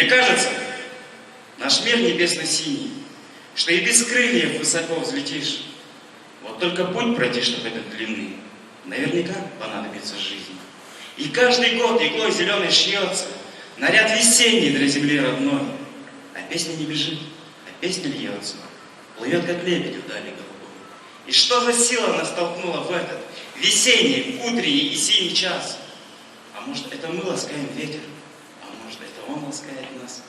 Мне кажется, наш мир небесно-синий, что и без крыльев высоко взлетишь. Вот только путь пройти, чтобы этот длинный, наверняка понадобится жизнь. И каждый год иглой зеленой шьется наряд весенний для земли родной. А песня не бежит, а песня льется, плывет, как лебедь вдали голубой. И что за сила нас толкнула в этот весенний, утренний и синий час? А может, это мы ласкаем ветер, а может, это он ласкает нас.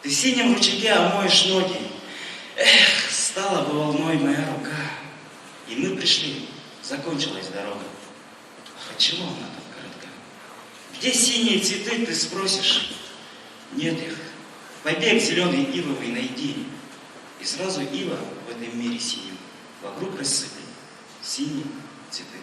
Ты в синем ручейке омоешь ноги. Эх, стала бы волной моя рука. И мы пришли, закончилась дорога. Ах, отчего она так коротка? Где синие цветы, ты спросишь? Нет их. Побег зеленый ивовый найди. И сразу ива в этом мире синем вокруг рассыпали синие цветы.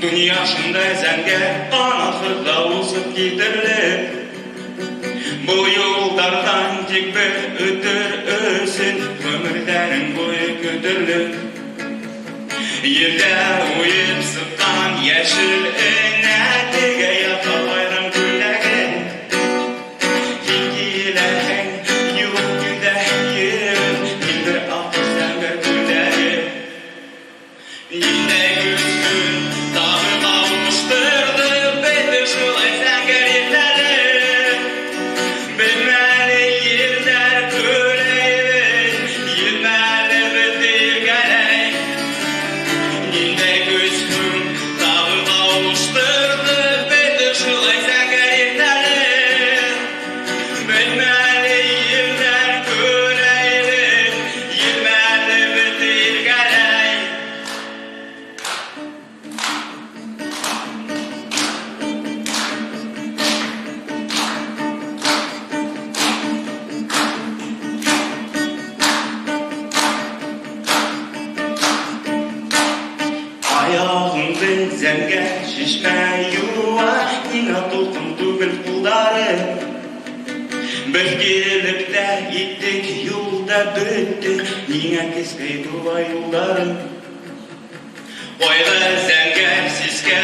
Dünya şunday zenge qanatlı davulsuz getirilib. Bu yollardan tek bir ötür ösün, ömürlerin boyu kötürlük. Yerde uyup sıkkan yeşil önetige yata bayram güllegi. Hilgilerin yok güdeyim, kimdir altı zengir güllegi. Yine güzgün dağı kavuşturdu, beti şulay zengir yerleri. Bilmeli yerler köleyim, yılmeli bitir geley. Yine güzgün dağı kavuşturdu, beti şulay zengir yerleri. Bilmeli yerler köleyim, yılmeli bitir geley. Ayağımdı zenge şişme yuva, yine толқын түгіл қолдары. Біз келіп те еттік, юлда бітті, неңе кескей туа юлдарым. Ойға зәңгер сеске